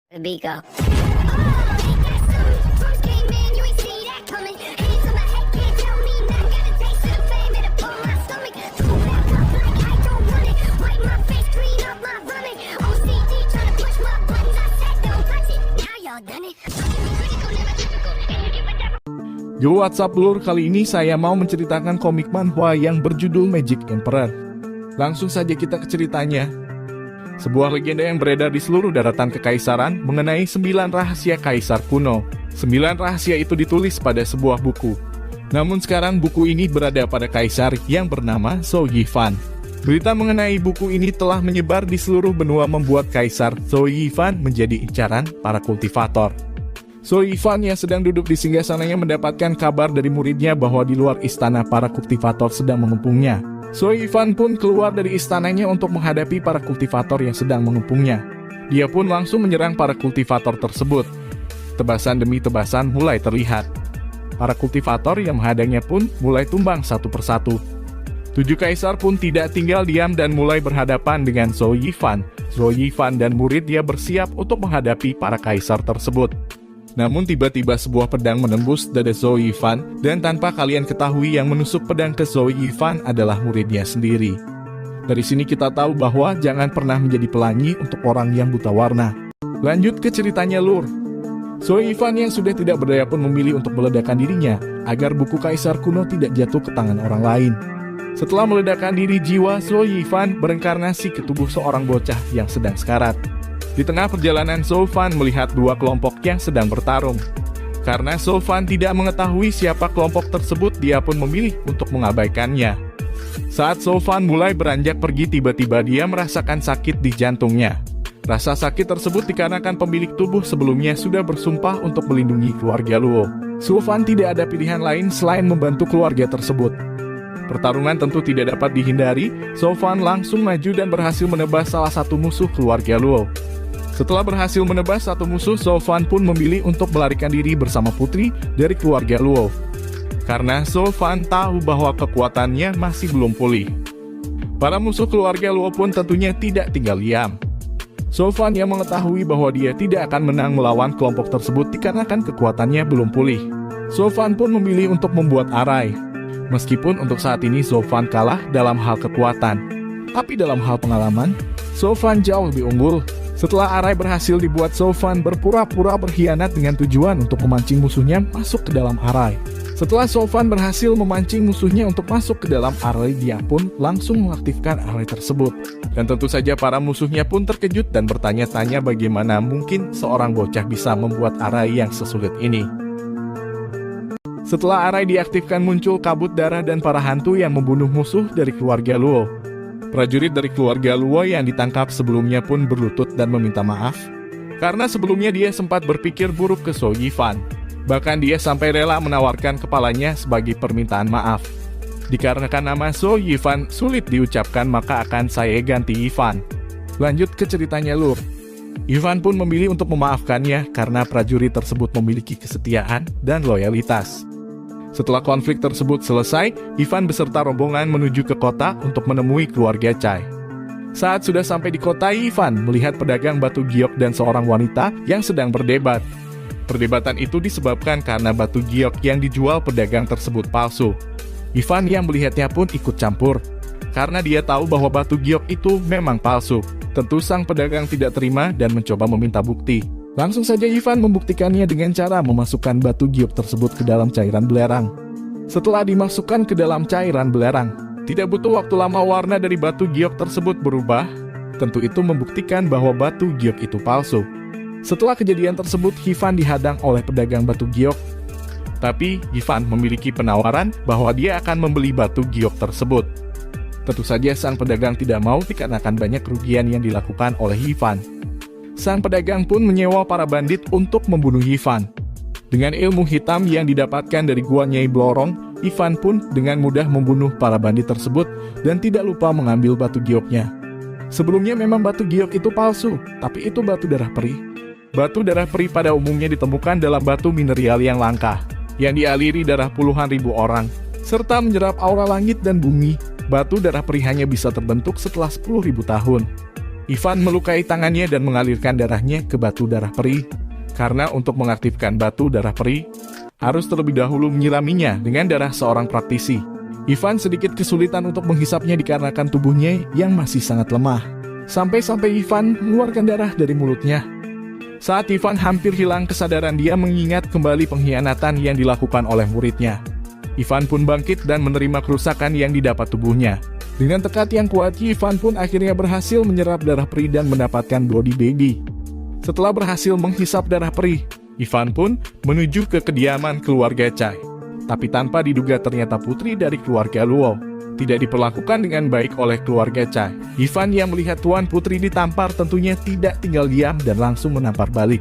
Bigo. Yo, WhatsApp Lur, kali ini saya mau menceritakan komik manhwa yang berjudul Magic Emperor. Langsung saja kita ke ceritanya. Sebuah legenda yang beredar di seluruh daratan kekaisaran mengenai 9 rahasia kaisar kuno. 9 rahasia itu ditulis pada sebuah buku. Namun sekarang buku ini berada pada kaisar yang bernama Zhou Yifan. Berita mengenai buku ini telah menyebar di seluruh benua membuat kaisar Zhou Yifan menjadi incaran para kultivator. Zhou Yifan yang sedang duduk di singgasananya mendapatkan kabar dari muridnya bahwa di luar istana para kultivator sedang mengepungnya. Zhou Yifan pun keluar dari istananya untuk menghadapi para kultivator yang sedang mengepungnya. Dia pun langsung menyerang para kultivator tersebut. Tebasan demi tebasan mulai terlihat. Para kultivator yang menghadangnya pun mulai tumbang satu persatu. 7 kaisar pun tidak tinggal diam dan mulai berhadapan dengan Zhou Yifan. Zhou Yifan dan muridnya bersiap untuk menghadapi para kaisar tersebut. Namun tiba-tiba sebuah pedang menembus dada Zhou Yifan, dan tanpa kalian ketahui yang menusuk pedang ke Zhou Yifan adalah muridnya sendiri. Dari sini kita tahu bahwa jangan pernah menjadi pelangi untuk orang yang buta warna. Lanjut ke ceritanya Lur. Zhou Yifan yang sudah tidak berdaya pun memilih untuk meledakkan dirinya, agar buku kaisar kuno tidak jatuh ke tangan orang lain. Setelah meledakkan diri, jiwa Zhou Yifan bereinkarnasi ke tubuh seorang bocah yang sedang sekarat. Di tengah perjalanan, Zhou Fan melihat 2 kelompok yang sedang bertarung. Karena Zhou Fan tidak mengetahui siapa kelompok tersebut, dia pun memilih untuk mengabaikannya. Saat Zhou Fan mulai beranjak pergi, tiba-tiba dia merasakan sakit di jantungnya. Rasa sakit tersebut dikarenakan pemilik tubuh sebelumnya sudah bersumpah untuk melindungi keluarga Luo. Zhou Fan tidak ada pilihan lain selain membantu keluarga tersebut. Pertarungan tentu tidak dapat dihindari. Zhou Fan langsung maju dan berhasil menebas salah satu musuh keluarga Luo. Setelah berhasil menebas satu musuh, Zhou Fan pun memilih untuk melarikan diri bersama putri dari keluarga Luo. Karena Zhou Fan tahu bahwa kekuatannya masih belum pulih. Para musuh keluarga Luo pun tentunya tidak tinggal diam. Zhou Fan yang mengetahui bahwa dia tidak akan menang melawan kelompok tersebut dikarenakan kekuatannya belum pulih. Zhou Fan pun memilih untuk membuat arai. Meskipun untuk saat ini Zhou Fan kalah dalam hal kekuatan, tapi dalam hal pengalaman, Zhou Fan jauh lebih unggul. Setelah arai berhasil dibuat, Zhou Fan berpura-pura berkhianat dengan tujuan untuk memancing musuhnya masuk ke dalam arai. Setelah Zhou Fan berhasil memancing musuhnya untuk masuk ke dalam arai, dia pun langsung mengaktifkan arai tersebut. Dan tentu saja para musuhnya pun terkejut dan bertanya-tanya bagaimana mungkin seorang bocah bisa membuat arai yang sesulit ini. Setelah arai diaktifkan, muncul kabut darah dan para hantu yang membunuh musuh dari keluarga Luo. Prajurit dari keluarga Luo yang ditangkap sebelumnya pun berlutut dan meminta maaf, karena sebelumnya dia sempat berpikir buruk ke Zhou Yifan. Bahkan dia sampai rela menawarkan kepalanya sebagai permintaan maaf. Dikarenakan nama Zhou Yifan sulit diucapkan, maka akan saya ganti Yifan. Lanjut ke ceritanya Lur. Yifan pun memilih untuk memaafkannya karena prajurit tersebut memiliki kesetiaan dan loyalitas. Setelah konflik tersebut selesai, Yifan beserta rombongan menuju ke kota untuk menemui keluarga Chai. Saat sudah sampai di kota, Yifan melihat pedagang batu giok dan seorang wanita yang sedang berdebat. Perdebatan itu disebabkan karena batu giok yang dijual pedagang tersebut palsu. Yifan yang melihatnya pun ikut campur, karena dia tahu bahwa batu giok itu memang palsu. Tentu sang pedagang tidak terima dan mencoba meminta bukti. Langsung saja Yifan membuktikannya dengan cara memasukkan batu giok tersebut ke dalam cairan belerang. Setelah dimasukkan ke dalam cairan belerang, tidak butuh waktu lama warna dari batu giok tersebut berubah. Tentu itu membuktikan bahwa batu giok itu palsu. Setelah kejadian tersebut, Yifan dihadang oleh pedagang batu giok. Tapi Yifan memiliki penawaran bahwa dia akan membeli batu giok tersebut. Tentu saja sang pedagang tidak mau dikarenakan banyak kerugian yang dilakukan oleh Yifan. Sang pedagang pun menyewa para bandit untuk membunuh Yifan. Dengan ilmu hitam yang didapatkan dari Gua Nyai Blorong, Yifan pun dengan mudah membunuh para bandit tersebut dan tidak lupa mengambil batu gioknya. Sebelumnya memang batu giok itu palsu, tapi itu batu darah peri. Batu darah peri pada umumnya ditemukan dalam batu mineral yang langka, yang dialiri darah puluhan ribu orang, serta menyerap aura langit dan bumi. Batu darah peri hanya bisa terbentuk setelah 10.000 tahun. Ivan melukai tangannya dan mengalirkan darahnya ke batu darah peri. Karena untuk mengaktifkan batu darah peri, harus terlebih dahulu menyiraminya dengan darah seorang praktisi. Ivan sedikit kesulitan untuk menghisapnya dikarenakan tubuhnya yang masih sangat lemah. Sampai-sampai Ivan mengeluarkan darah dari mulutnya. Saat Ivan hampir hilang kesadaran, dia mengingat kembali pengkhianatan yang dilakukan oleh muridnya. Ivan pun bangkit dan menerima kerusakan yang didapat tubuhnya. Dengan tekad yang kuat, Ivan pun akhirnya berhasil menyerap darah peri dan mendapatkan body baby. Setelah berhasil menghisap darah peri, Ivan pun menuju ke kediaman keluarga Chai. Tapi tanpa diduga ternyata putri dari keluarga Luo tidak diperlakukan dengan baik oleh keluarga Chai. Ivan yang melihat tuan putri ditampar tentunya tidak tinggal diam dan langsung menampar balik.